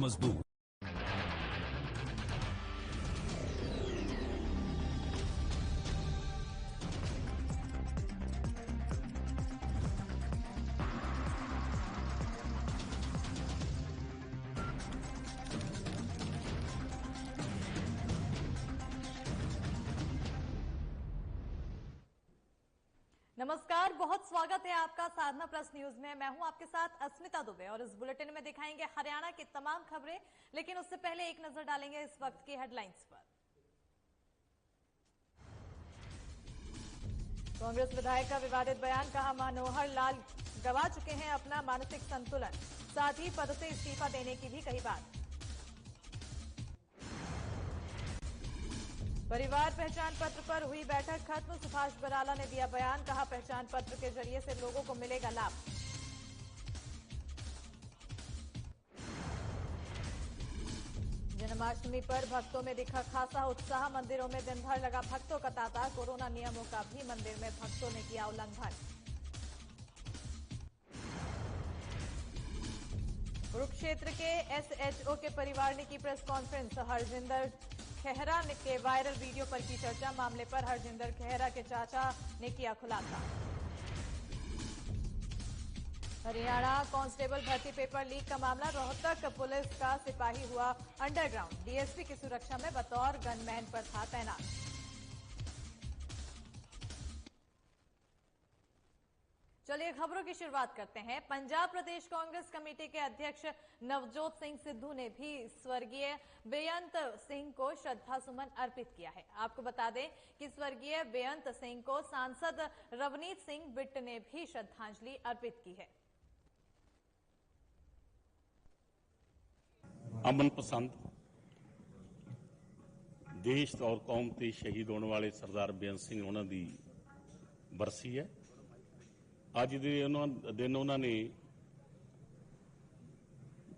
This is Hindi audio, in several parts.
मजबूत। नमस्कार, बहुत स्वागत है आपका साधना प्लस न्यूज में। मैं हूं आपके साथ अस्मिता दुबे और इस बुलेटिन में दिखाएंगे हरियाणा की तमाम खबरें, लेकिन उससे पहले एक नजर डालेंगे इस वक्त की हेडलाइंस पर। कांग्रेस विधायक का विवादित बयान, कहा मनोहर लाल गवा चुके हैं अपना मानसिक संतुलन, साथ ही पद से इस्तीफा देने की भी कही बात। परिवार पहचान पत्र पर हुई बैठक खत्म, सुभाष बराला ने दिया बयान, कहा पहचान पत्र के जरिए से लोगों को मिलेगा लाभ। जन्माष्टमी पर भक्तों में दिखा खासा उत्साह, मंदिरों में दिन भर लगा भक्तों का तांता, कोरोना नियमों का भी मंदिर में भक्तों ने किया उल्लंघन। कुरुक्षेत्र के एसएचओ के परिवार ने की प्रेस कॉन्फ्रेंस, हरजिंदर खेहरा के वायरल वीडियो पर की चर्चा, मामले पर हरजिंदर खेहरा के चाचा ने किया खुलासा। हरियाणा कांस्टेबल भर्ती पेपर लीक का मामला, रोहतक पुलिस का सिपाही हुआ अंडरग्राउंड, डीएसपी की सुरक्षा में बतौर गनमैन पर था तैनात। चलिए खबरों की शुरुआत करते हैं। पंजाब प्रदेश कांग्रेस कमेटी के अध्यक्ष नवजोत सिंह सिद्धू ने भी स्वर्गीय बेअंत सिंह को श्रद्धा सुमन अर्पित किया है। आपको बता दें कि स्वर्गीय बेअंत सिंह को सांसद रवनीत सिंह बिट्ट ने भी श्रद्धांजलि अर्पित की है। अमन पसंद देश और कौम ते शहीद होने वाले सरदार बेअंत सिंह उन्हों की बरसी है। अज दे दिन उन्होंने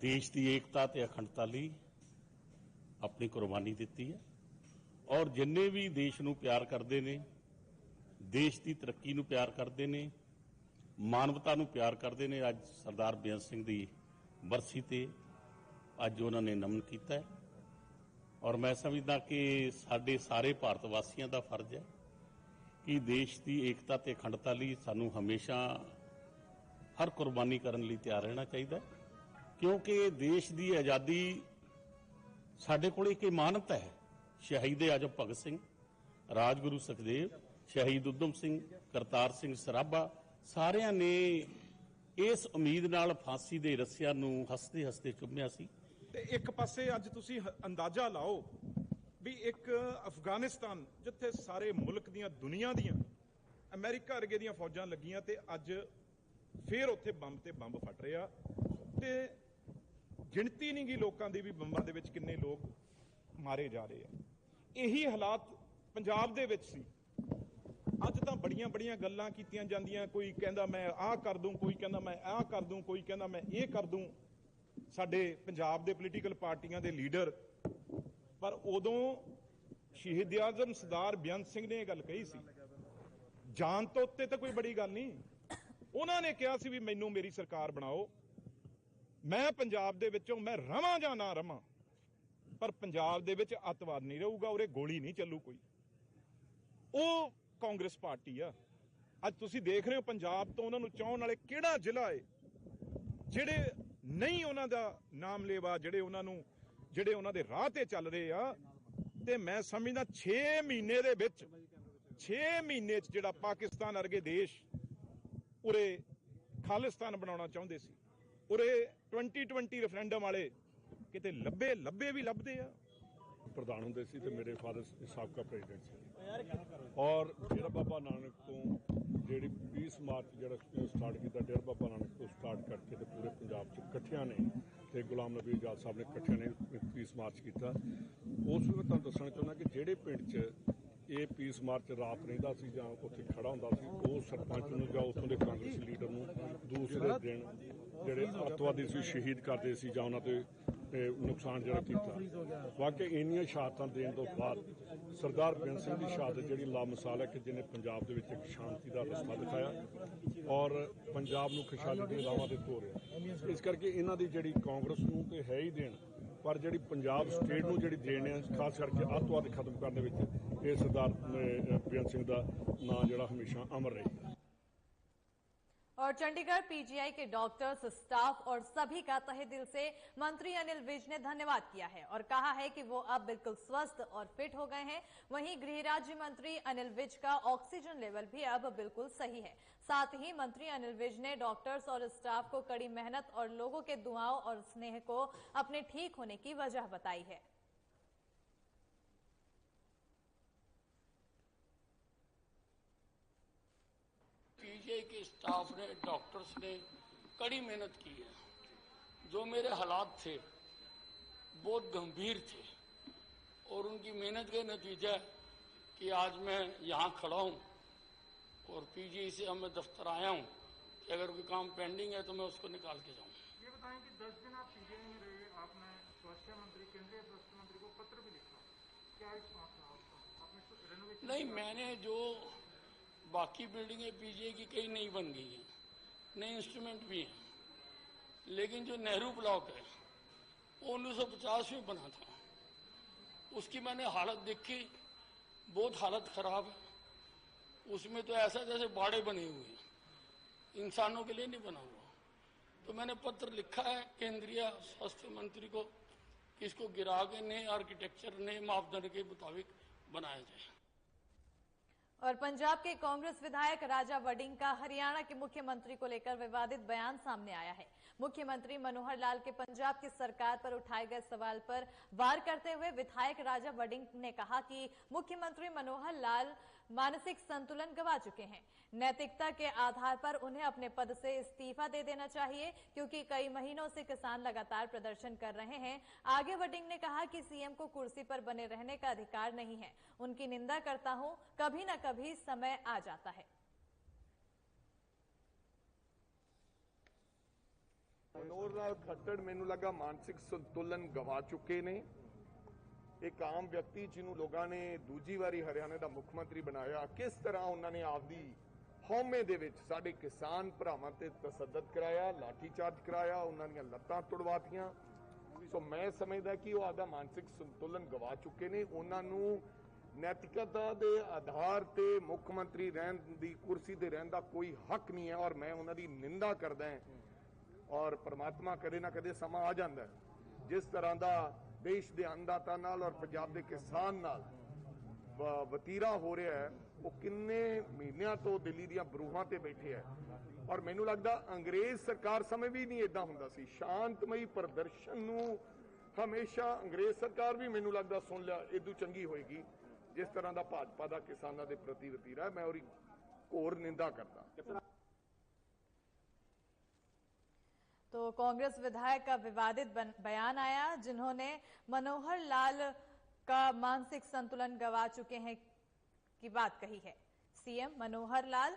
देश की एकता ते अखंडता लई अपनी कुर्बानी दी है और जिन्ने भी देश नूं प्यार करते हैं, देश की तरक्की नूं प्यार करते हैं, मानवता नूं प्यार करते हैं, अज सरदार बेअंत सिंह की बरसी ते अज उन्होंने नमन किया है। और मैं समझदा कि साडे सारे भारत वासियों का फर्ज है कि देश की एकता ते अखंडता लई सानू हमेशा हर कुर्बानी करने लई तैयार रहना चाहिए, क्योंकि देश की आज़ादी साडे कोल एक इमानत है। शहीद आजम भगत सिंह, राजगुरु सुखदेव, शहीद उधम सिंह, करतार सिंह सराभा सारियां ने इस उम्मीद नाल फांसी दे रस्सियां नूं हसते हसते चुम्मिया सी। ते एक पासे अज तुसीं अंदाजा लाओ भी एक अफगानिस्तान जिथे सारे मुल्क दियां दुनिया दियां अमेरिका वर्गे दियां फौजां लगियां ते अज फिर उत्थे बंब ते बंब फट रहा ते गिणती नहीं गी लोगों की भी बंबां दे विच किन्ने लोग मारे जा रहे हैं। यही हालात पंजाब दे विच सी। अज तां बड़ियां बड़ियां गल्लां कीतियां जांदियां, कोई कहंदा मैं आ कर दूं, कोई कहंदा मैं आ कर दूं, कोई कहंदा मैं ये कर दूं। साडे पंजाब दे पोलीटिकल पार्टियां दे लीडर, पर उदों शहीद आजम सरदार बेअंत सिंह ने यह गल कही सी, जान तो उत्ते तो कोई बड़ी गल नहीं। उन्होंने कहा सी भी मैनू मेरी सरकार बनाओ, मैं पंजाब दे विचों मैं रवां जां ना रवां, पर पंजाब दे विच अतवाद नहीं रहूगा, उरे गोली नहीं चलू कोई। वो कांग्रेस पार्टी आ। अज तुसीं देख रहे हो पंजाब तो उन्होंने चाहण वाले किहड़ा जिला है जिहड़े नहीं उन्हां दा नाम लेवा, जिहड़े उन्हां दे राह ते चल रहे आ। ते मैं समझदा 6 महीने दे विच 6 महीने च जिहड़ा पाकिस्तान वर्गे देश उरे खालिस्तान बनाउणा चाहुंदे सी, उरे 2020 रेफरेंडम वाले किते लब्बे भी लभदे आ। प्रधान होंदे सी ते मेरे फादर साबका प्रेजिडेंट सी और डेरा बाबा नानक तो जिहड़ी 20 मार्च जिहड़ा स्टार्ट किया, डेरा बाबा नानक तो स्टार्ट करके ते पूरे पंजाब च इकट्ठियां ने ते गुलाम नबी आजाद साहब ने इकट्ठियां ने 20 मार्च किया। उस वे मैं तुहानूं दस्सना चाहुंदा कि जिहड़े पिंड च ये 20 मार्च रात रहिंदा सी जां उत्थे खड़ा हुंदा सी, वो सरपंच नूं जां उत्थों दे कांग्रेसी लीडर नूं दूसरे दिन जिहड़े अतवादी सी शहीद करदे सी जां उन्हां ते नुकसान जिहड़ा कीता। वाकई इन्नियां शहादतां देण तो बाद सरदार बेअंत सिंह दी शहादत जिहड़ी लामिसाल है कि जिन्हें पंजाब दे विच एक शांति दा रस्ता दिखाया और पंजाब नूं खुशहाली दी राहां ते ਤੋਰਿਆ। इस करके इन्हां दी जिहड़ी कांग्रेस नूं ते है ही देण, पर जिहड़ी पंजाब स्टेट नूं जिहड़ी देण है खास करके अतवाद खत्म करने विच ਇਹ सरदार बेअंत सिंह ਦਾ ਨਾਂ ਜਿਹੜਾ हमेशा अमर रहेगा। और चंडीगढ़ पीजीआई के डॉक्टर्स, स्टाफ और सभी का तहे दिल से मंत्री अनिल विज ने धन्यवाद किया है और कहा है कि वो अब बिल्कुल स्वस्थ और फिट हो गए हैं। वहीं गृह राज्य मंत्री अनिल विज का ऑक्सीजन लेवल भी अब बिल्कुल सही है। साथ ही मंत्री अनिल विज ने डॉक्टर्स और स्टाफ को कड़ी मेहनत और लोगों के दुआओं और स्नेह को अपने ठीक होने की वजह बताई है। पीजीआई के स्टाफ ने, डॉक्टर्स ने कड़ी मेहनत की है। जो मेरे हालात थे बहुत गंभीर थे और उनकी मेहनत का नतीजा है कि आज मैं यहाँ खड़ा हूँ और पीजीआई से अब मैं दफ्तर आया हूँ कि अगर कोई काम पेंडिंग है तो मैं उसको निकाल के जाऊँ। ये बताएं कि 10 दिन आप पीजीआई में रहे, आपने स्वास्थ्य मंत्री, केंद्रीय स्वास्थ्य मंत्री को पत्र भी लिखा, क्या इस आपने रेनोवेशन? नहीं, मैंने जो बाकी बिल्डिंगें पीजीआई की कई नई बन गई हैं, नए इंस्ट्रूमेंट भी हैं, लेकिन जो नेहरू ब्लॉक है वो 1950 में बना था। उसकी मैंने हालत देखी, बहुत हालत खराब है। उसमें तो ऐसा जैसे बाड़े बने हुए हैं, इंसानों के लिए नहीं बना हुआ। तो मैंने पत्र लिखा है केंद्रीय स्वास्थ्य मंत्री को कि इसको गिरा के नए आर्किटेक्चर, नए मापदंड के मुताबिक बनाया जाए। और पंजाब के कांग्रेस विधायक राजा वडिंग का हरियाणा के मुख्यमंत्री को लेकर विवादित बयान सामने आया है। मुख्यमंत्री मनोहर लाल के पंजाब की सरकार पर उठाए गए सवाल पर वार करते हुए विधायक राजा वडिंग ने कहा कि मुख्यमंत्री मनोहर लाल मानसिक संतुलन गंवा चुके हैं। नैतिकता के आधार पर उन्हें अपने पद से इस्तीफा दे देना चाहिए क्योंकि कई महीनों से किसान लगातार प्रदर्शन कर रहे हैं। आगे वडिंग ने कहा कि सीएम को कुर्सी पर बने रहने का अधिकार नहीं है। उनकी निंदा करता हूं, कभी न कभी समय आ जाता है। मनोहर लाल खट्टर मैनू लगा मानसिक संतुलन गवा चुके ने। एक आम व्यक्ति जिन्होंने लोगों ने दूजी वारी हरियाणा का मुख्यमंत्री बनाया, किस तरह उन्होंने आपदी हौमे दे विच साडे किसान भरावां ते तसद्दद कराया, लाठीचार्ज कराया, उन्होंने लत्तां तुड़वातियां। सो मैं समझदा कि वो आपदा मानसिक संतुलन गवा चुके ने। उन्होंने नैतिकता के आधार ते मुख्यमंत्री रहन दी कुर्सी ते रहन दा कोई हक नहीं है और मैं उन्होंने निंदा करदा है। और परमात्मा कदे ना कदे समा आ जाता है जिस तरह का देश के अन्नदाता नाल और पंजाब के किसान नाल वतीरा हो रहा है, वो किन्ने महीनों तो दिल्ली दियां बरूहां ते बैठे है। और मैनू लगता अंग्रेज सरकार समय भी नहीं इदा हुंदा सी। शांतमई प्रदर्शन नूं हमेशा अंग्रेज सरकार भी मैनू लगता सुन लिया इदू चंगी होएगी जिस तरह का भाजपा का किसानों के प्रति वतीरा है। मैं और घोर निंदा करता। तो कांग्रेस विधायक का विवादित बयान आया जिन्होंने मनोहर लाल का मानसिक संतुलन गंवा चुके हैं की बात कही है। सीएम मनोहर लाल,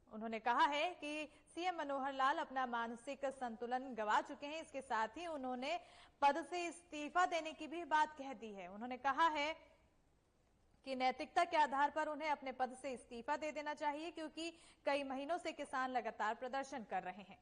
उन्होंने कहा है कि सीएम मनोहर लाल अपना मानसिक संतुलन गंवा चुके हैं। इसके साथ ही उन्होंने पद से इस्तीफा देने की भी बात कह दी है। उन्होंने कहा है कि नैतिकता के आधार पर उन्हें अपने पद से इस्तीफा दे देना चाहिए क्योंकि कई महीनों से किसान लगातार प्रदर्शन कर रहे हैं।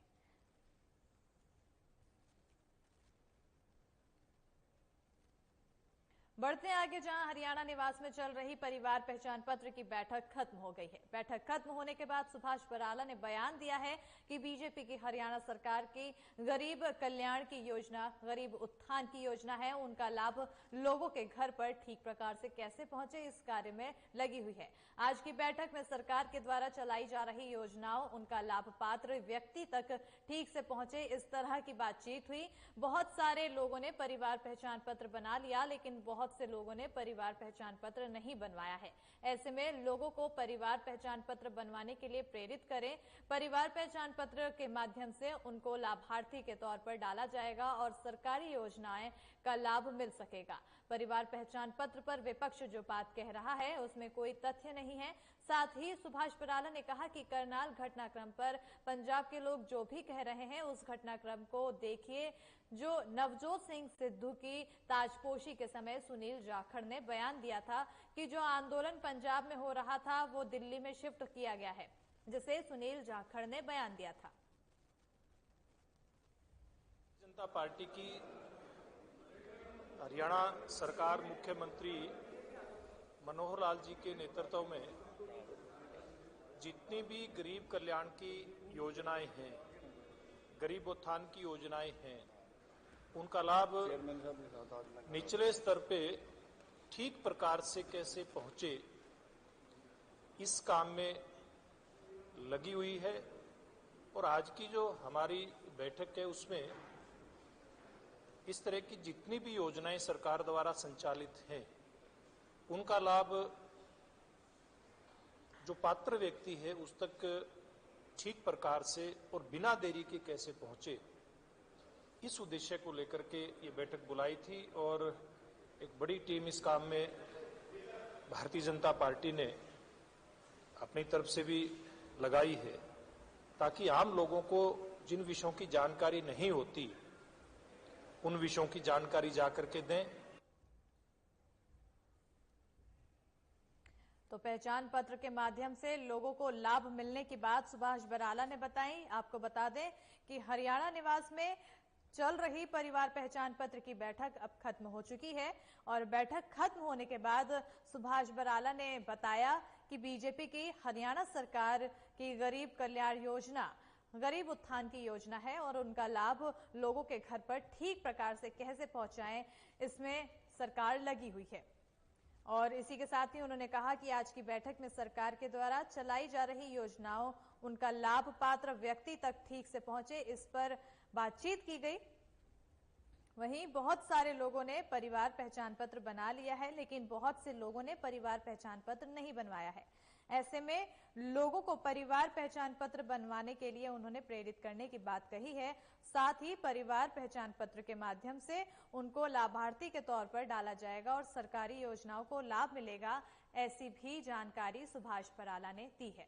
बढ़ते आगे, जहां हरियाणा निवास में चल रही परिवार पहचान पत्र की बैठक खत्म हो गई है। बैठक खत्म होने के बाद सुभाष बराला ने बयान दिया है कि बीजेपी की हरियाणा सरकार की गरीब कल्याण की योजना, गरीब उत्थान की योजना है, उनका लाभ लोगों के घर पर ठीक प्रकार से कैसे पहुंचे इस कार्य में लगी हुई है। आज की बैठक में सरकार के द्वारा चलाई जा रही योजनाओं, उनका लाभ पात्र व्यक्ति तक ठीक से पहुंचे, इस तरह की बातचीत हुई। बहुत सारे लोगों ने परिवार पहचान पत्र बना लिया, लेकिन बहुत से लोगों ने परिवार पहचान पत्र नहीं बनवाया है। ऐसे में लोगों को परिवार पहचान पत्र बनवाने के लिए प्रेरित करें। परिवार पहचान पत्र के माध्यम से उनको लाभार्थी के तौर पर डाला जाएगा और सरकारी योजनाएं का लाभ मिल सकेगा। परिवार पहचान पत्र पर विपक्ष जो बात कह रहा है उसमें कोई तथ्य नहीं है। साथ ही सुभाष बराला ने कहा कि करनाल घटनाक्रम पर पंजाब के लोग जो भी कह रहे हैं उस घटनाक्रम को देखिए जो नवजोत सिंह सिद्धू की ताजपोशी के समय सुनील जाखड़ ने बयान दिया था कि जो आंदोलन पंजाब में हो रहा था वो दिल्ली में शिफ्ट किया गया है, जिसे सुनील जाखड़ ने बयान दिया था। जनता पार्टी की हरियाणा सरकार मुख्यमंत्री मनोहर लाल जी के नेतृत्व में जितनी भी गरीब कल्याण की योजनाएं हैं, गरीब उत्थान की योजनाएं हैं, उनका लाभ निचले स्तर पे ठीक प्रकार से कैसे पहुंचे, इस काम में लगी हुई है। और आज की जो हमारी बैठक है उसमें इस तरह की जितनी भी योजनाएं सरकार द्वारा संचालित हैं उनका लाभ जो पात्र व्यक्ति है उस तक ठीक प्रकार से और बिना देरी के कैसे पहुंचे, इस उद्देश्य को लेकर के ये बैठक बुलाई थी। और एक बड़ी टीम इस काम में भारतीय जनता पार्टी ने अपनी तरफ से भी लगाई है ताकि आम लोगों को जिन विषयों की जानकारी नहीं होती उन विषयों की जानकारी जाकर के दें। तो पहचान पत्र के माध्यम से लोगों को लाभ मिलने की बात सुभाष बराला ने बताई। आपको बता दें कि हरियाणा निवास में चल रही परिवार पहचान पत्र की बैठक अब खत्म हो चुकी है और बैठक खत्म होने के बाद सुभाष बराला ने बताया कि बीजेपी की हरियाणा सरकार की गरीब कल्याण योजना गरीब उत्थान की योजना है और उनका लाभ लोगों के घर पर ठीक प्रकार से कैसे पहुंचाएं, इसमें सरकार लगी हुई है। और इसी के साथ ही उन्होंने कहा कि आज की बैठक में सरकार के द्वारा चलाई जा रही योजनाओं उनका लाभ पात्र व्यक्ति तक ठीक से पहुंचे, इस पर बातचीत की गई। वहीं बहुत सारे लोगों ने परिवार पहचान पत्र बना लिया है, लेकिन बहुत से लोगों ने परिवार पहचान पत्र नहीं बनवाया है। ऐसे में लोगों को परिवार पहचान पत्र बनवाने के लिए उन्होंने प्रेरित करने की बात कही है। साथ ही परिवार पहचान पत्र के माध्यम से उनको लाभार्थी के तौर पर डाला जाएगा और सरकारी योजनाओं को लाभ मिलेगा, ऐसी भी जानकारी सुभाष बराला ने दी है।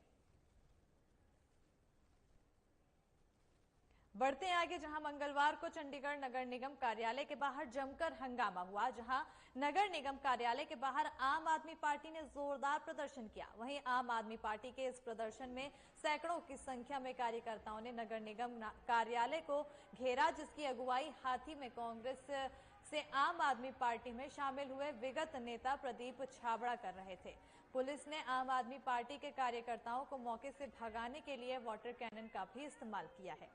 बढ़ते हैं आगे, जहां मंगलवार को चंडीगढ़ नगर निगम कार्यालय के बाहर जमकर हंगामा हुआ, जहां नगर निगम कार्यालय के बाहर आम आदमी पार्टी ने जोरदार प्रदर्शन किया। वहीं आम आदमी पार्टी के इस प्रदर्शन में सैकड़ों की संख्या में कार्यकर्ताओं ने नगर निगम कार्यालय को घेरा, जिसकी अगुवाई हाथी में कांग्रेस से आम आदमी पार्टी में शामिल हुए विगत नेता प्रदीप छाबड़ा कर रहे थे। पुलिस ने आम आदमी पार्टी के कार्यकर्ताओं को मौके से भगाने के लिए वाटर कैनन का भी इस्तेमाल किया है।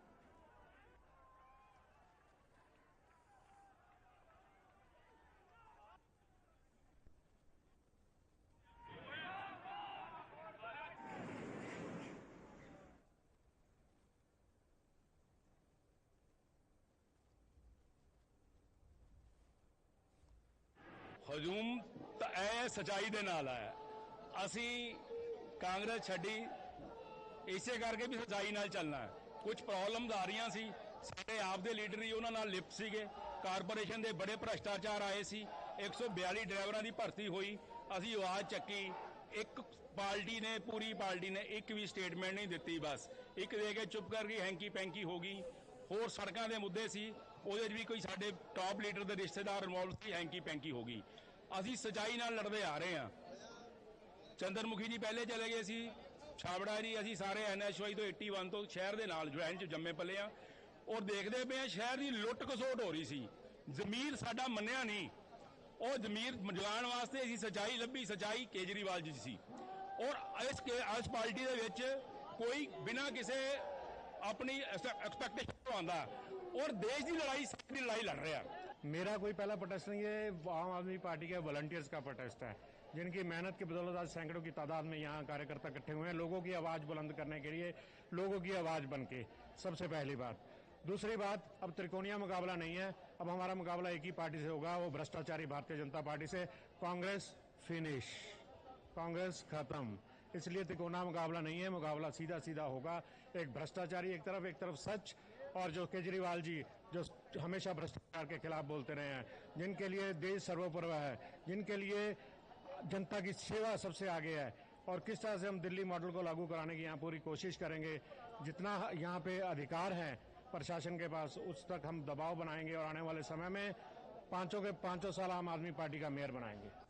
ਹਜੂਮ ਤਾਂ ਇਹ ਸਚਾਈ ਦੇ ਨਾਲ ਹੈ। ਅਸੀਂ ਕਾਂਗਰਸ ਛੱਡੀ ਇਸੇ ਕਰਕੇ ਵੀ ਸਚਾਈ ਨਾਲ ਚੱਲਣਾ ਹੈ। ਕੁਝ ਪ੍ਰੋਬਲਮਸ ਆ ਰਹੀਆਂ ਸੀ, ਸਾਡੇ ਆਪ ਦੇ ਲੀਡਰ ਹੀ ਉਹਨਾਂ ਨਾਲ ਲਿਪਟ ਸੀਗੇ। ਕਾਰਪੋਰੇਸ਼ਨ ਦੇ ਬੜੇ ਭ੍ਰਸ਼ਟਾਚਾਰ ਆਏ ਸੀ, 142 ਡਰਾਈਵਰਾਂ ਦੀ ਭਰਤੀ ਹੋਈ, ਅਸੀਂ ਆਵਾਜ਼ ਚੱਕੀ। ਇੱਕ ਪਾਰਟੀ ਨੇ ਪੂਰੀ ਪਾਰਟੀ ਨੇ ਇੱਕ ਵੀ ਸਟੇਟਮੈਂਟ ਨਹੀਂ ਦਿੱਤੀ, ਬਸ ਇੱਕ ਦੇ ਕੇ ਚੁੱਪ ਕਰ ਗਈ, ਹੈਂਕੀ ਪੈਂਕੀ ਹੋ ਗਈ। ਹੋਰ ਸੜਕਾਂ ਦੇ ਮੁੱਦੇ ਸੀ, ਉਹਦੇ 'ਚ ਵੀ ਕੋਈ ਸਾਡੇ ਟਾਪ ਲੀਡਰ ਦੇ ਰਿਸ਼ਤੇਦਾਰ ਇਨਵੋਲਵ ਸੀ, ਹੈਂਕੀ ਪੈਂਕੀ ਹੋ ਗਈ। ਅਸੀਂ ਸਚਾਈ ਨਾਲ ਲੜਦੇ ਆ ਰਹੇ ਹਾਂ। ਚੰਦਰਮੁਖੀ ਜੀ ਪਹਿਲੇ ਚਲੇ ਗਏ ਸੀ, ਛਾਬੜਾ ਜੀ, ਅਸੀਂ ਸਾਰੇ NHY ਤੋਂ 81 ਤੋਂ ਸ਼ਹਿਰ ਦੇ ਨਾਲ ਜੁਆਇਨ 'ਚ ਜੰਮੇ ਪਲੇ ਆ ਔਰ ਦੇਖਦੇ ਪਏ ਆ ਸ਼ਹਿਰ ਦੀ ਲੁੱਟ ਖਸੋਟ ਹੋ ਰਹੀ ਸੀ। ਜ਼ਮੀਰ ਸਾਡਾ ਮੰਨਿਆ ਨਹੀਂ, ਉਹ ਜ਼ਮੀਰ ਜਗਾਉਣ ਵਾਸਤੇ ਅਸੀਂ ਸਚਾਈ ਲੱਭੀ। ਸਚਾਈ ਕੇਜਰੀਵਾਲ ਜੀ ਸੀ ਔਰ ਇਸ ਪਾਰਟੀ ਦੇ ਵਿੱਚ ਕੋਈ ਬਿਨਾਂ ਕਿਸੇ अपनी एक्सपेक्टेशन तो आंदा और देश की लड़ाई सबकी लड़ाई लड़ रहा है। मेरा कोई पहला प्रोटेस्ट नहीं है, आम आदमी पार्टी के वॉलंटियर्स का प्रोटेस्ट है, जिनकी मेहनत की बदौलत आज सैकड़ों की तादाद में यहाँ कार्यकर्ता इकट्ठे हुए हैं, लोगों की आवाज बुलंद करने के लिए, लोगों की आवाज बन के। सबसे पहली बात। दूसरी बात, अब त्रिकोणीय मुकाबला नहीं है, अब हमारा मुकाबला एक ही पार्टी से होगा, वो भ्रष्टाचारी भारतीय जनता पार्टी से। कांग्रेस फिनिश, कांग्रेस खत्म। इसलिए त्रिकोणा मुकाबला नहीं है, मुकाबला सीधा सीधा होगा। एक भ्रष्टाचारी एक तरफ सच, और जो केजरीवाल जी जो हमेशा भ्रष्टाचार के खिलाफ बोलते रहे हैं, जिनके लिए देश सर्वोपरि है, जिनके लिए जनता की सेवा सबसे आगे है, और किस तरह से हम दिल्ली मॉडल को लागू कराने की यहाँ पूरी कोशिश करेंगे। जितना यहाँ पे अधिकार है प्रशासन के पास, उस तक हम दबाव बनाएंगे और आने वाले समय में पांचों के 5 साल आम आदमी पार्टी का मेयर बनाएंगे।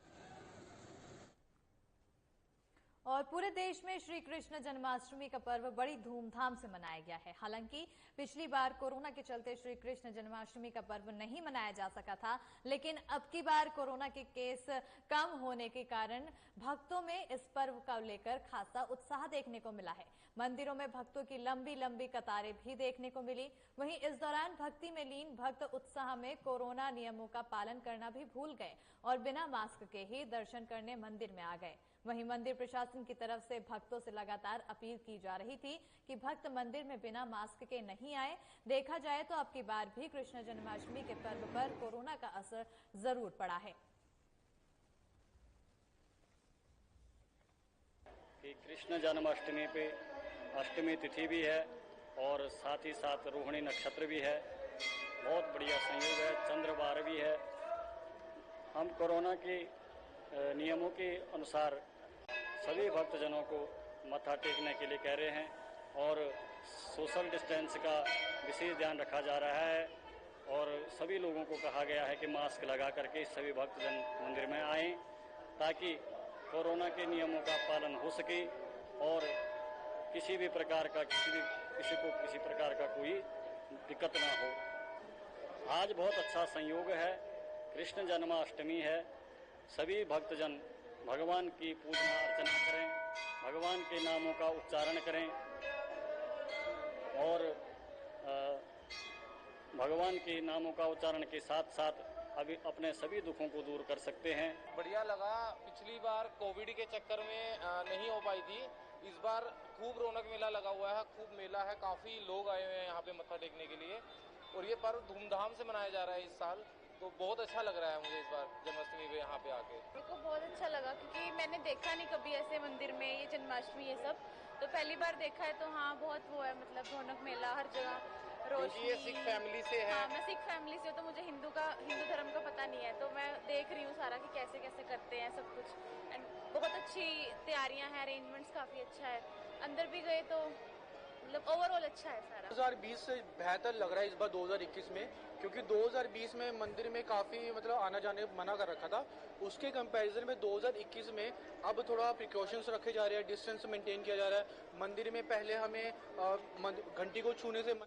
और पूरे देश में श्री कृष्ण जन्माष्टमी का पर्व बड़ी धूमधाम से मनाया गया है। हालांकि पिछली बार कोरोना के चलते श्री कृष्ण जन्माष्टमी का पर्व नहीं मनाया जा सका था, लेकिन अब की बार कोरोना के केस कम होने के कारण भक्तों में इस पर्व को लेकर खासा उत्साह देखने को मिला है। मंदिरों में भक्तों की लंबी लंबी कतारें भी देखने को मिली। वहीं इस दौरान भक्ति में लीन भक्त उत्साह में कोरोना नियमों का पालन करना भी भूल गए और बिना मास्क के ही दर्शन करने मंदिर में आ गए। वहीं मंदिर प्रशासन की तरफ से भक्तों से लगातार अपील की जा रही थी कि भक्त मंदिर में बिना मास्क के नहीं आए। देखा जाए तो अब की बार भी कृष्ण जन्माष्टमी के पर्व पर कोरोना का असर जरूर पड़ा है। कि कृष्ण जन्माष्टमी पे अष्टमी तिथि भी है और साथ ही साथ रोहिणी नक्षत्र भी है। बहुत बढ़िया संयोग है, चंद्रवार भी है। हम कोरोना के नियमों के अनुसार सभी भक्तजनों को मत्था टेकने के लिए कह रहे हैं और सोशल डिस्टेंस का विशेष ध्यान रखा जा रहा है और सभी लोगों को कहा गया है कि मास्क लगा करके सभी भक्तजन मंदिर में आएं ताकि कोरोना के नियमों का पालन हो सके और किसी भी प्रकार का किसी प्रकार का कोई दिक्कत ना हो। आज बहुत अच्छा संयोग है, कृष्ण जन्माष्टमी है। सभी भक्तजन भगवान की पूजना अर्चना करें, भगवान के नामों का उच्चारण करें और भगवान के नामों का उच्चारण के साथ साथ अभी अपने सभी दुखों को दूर कर सकते हैं। बढ़िया लगा। पिछली बार कोविड के चक्कर में नहीं हो पाई थी। इस बार खूब रौनक मेला लगा हुआ है, खूब मेला है, काफी लोग आए हुए हैं यहाँ पे मत्था टेकने के लिए और ये पर्व धूमधाम से मनाया जा रहा है इस साल। तो बहुत अच्छा लग रहा है मुझे इस बार जन्माष्टमी पे यहाँ पे आके। मेरे को बहुत अच्छा लगा क्योंकि मैंने देखा नहीं कभी ऐसे मंदिर में ये जन्माष्टमी ये सब, तो पहली बार देखा है। तो हाँ बहुत वो है, मतलब रौनक मेला हर जगह रोशनी। ये सिख फैमिली से है। हाँ, मैं सिख फैमिली से हूँ, तो मुझे हिंदू धर्म का पता नहीं है, तो मैं देख रही हूँ सारा कि कैसे कैसे करते हैं सब कुछ। एंड बहुत अच्छी तैयारियां हैं, अरेंजमेंट्स काफी अच्छा है। अंदर भी गए तो मतलब ओवरऑल अच्छा है सारा। 2020 से बेहतर लग रहा है इस बार 2021 में, क्योंकि 2020 में मंदिर में काफी मतलब आना जाने मना कर रखा था। उसके कंपैरिजन में 2021 में अब थोड़ा प्रिकॉशंस रखे जा रहे हैं, डिस्टेंस मेंटेन किया जा रहा है। मंदिर में पहले हमें घंटी को छूने से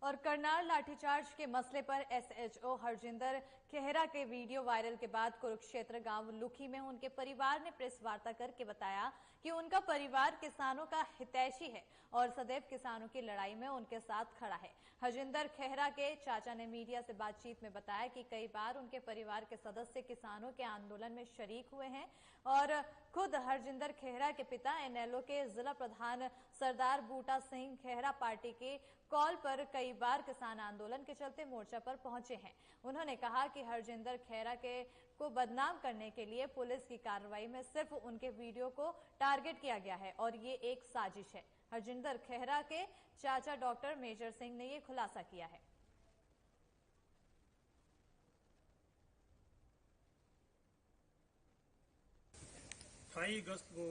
और करनाल लाठीचार्ज के मसले पर एसएचओ हरजिंदर खेहरा के वीडियो वायरल के बाद कुरुक्षेत्र गांव लुखी में उनके परिवार ने प्रेस वार्ता करके बताया कि उनका परिवार किसानों का हितैषी है और सदैव किसानों की लड़ाई में उनके साथ खड़ा है। हरजिंदर खेहरा के चाचा ने मीडिया से बातचीत में बताया कि कई बार उनके परिवार के सदस्य किसानों के आंदोलन में शरीक हुए हैं और खुद हरजिंदर खेहरा के पिता एनएलओ के जिला प्रधान सरदार बूटा सिंह खेहरा पार्टी के कॉल पर कई बार किसान आंदोलन के चलते मोर्चा पर पहुंचे हैं। उन्होंने कहा कि हरजिंदर खेहरा को बदनाम करने के लिए पुलिस की कार्रवाई में सिर्फ उनके वीडियो को टारगेट किया गया है और ये एक साजिश है। हरजिंदर खेहरा के चाचा डॉक्टर मेजर सिंह ने ये खुलासा किया है। 28 अगस्त को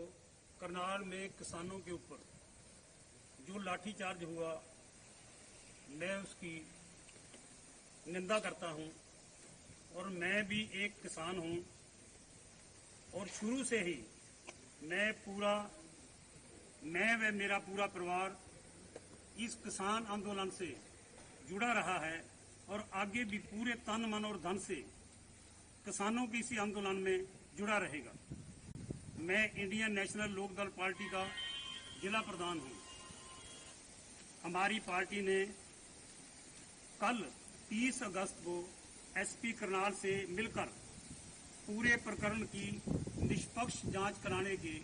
करनाल में किसानों के ऊपर जो लाठीचार्ज हुआ, मैं उसकी निंदा करता हूं और मैं भी एक किसान हूं और शुरू से ही मैं व मेरा पूरा परिवार इस किसान आंदोलन से जुड़ा रहा है और आगे भी पूरे तन मन और धन से किसानों के इसी आंदोलन में जुड़ा रहेगा। मैं इंडियन नेशनल लोकदल पार्टी का जिला प्रधान हूं। हमारी पार्टी ने कल 30 अगस्त को एसपी करनाल से मिलकर पूरे प्रकरण की निष्पक्ष जांच कराने के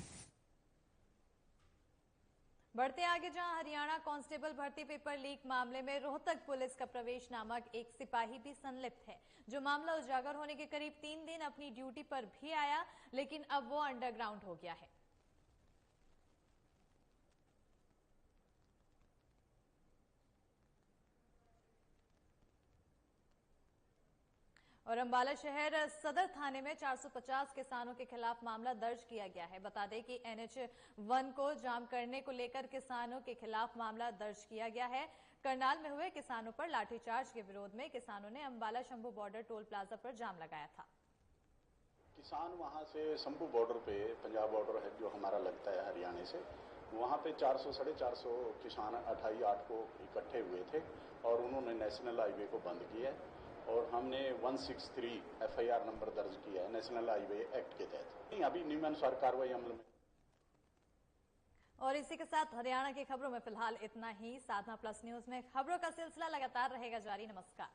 बढ़ते आगे, जहां हरियाणा कांस्टेबल भर्ती पेपर लीक मामले में रोहतक पुलिस का प्रवेश नामक एक सिपाही भी संलिप्त है, जो मामला उजागर होने के करीब 3 दिन अपनी ड्यूटी पर भी आया, लेकिन अब वो अंडरग्राउंड हो गया है। और अंबाला शहर सदर थाने में 450 किसानों के खिलाफ मामला दर्ज किया गया है। बता दें कि NH1 को जाम करने को लेकर किसानों के खिलाफ मामला दर्ज किया गया है। करनाल में हुए किसानों पर लाठीचार्ज के विरोध में किसानों ने Ambala Shambhu border toll plaza पर जाम लगाया था। किसान वहां से शंभू बॉर्डर पे, पंजाब बॉर्डर है जो हमारा लगता है हरियाणा से, वहां पे 400-450 किसान 28/8 को इकट्ठे हुए थे और उन्होंने नेशनल हाईवे को बंद किया है और हमने 163 FIR नंबर दर्ज किया है नेशनल हाईवे एक्ट के तहत। अभी नियमानुसार कार्रवाई अमल में। और इसी के साथ हरियाणा की खबरों में फिलहाल इतना ही। साधना प्लस न्यूज में खबरों का सिलसिला लगातार रहेगा जारी। नमस्कार।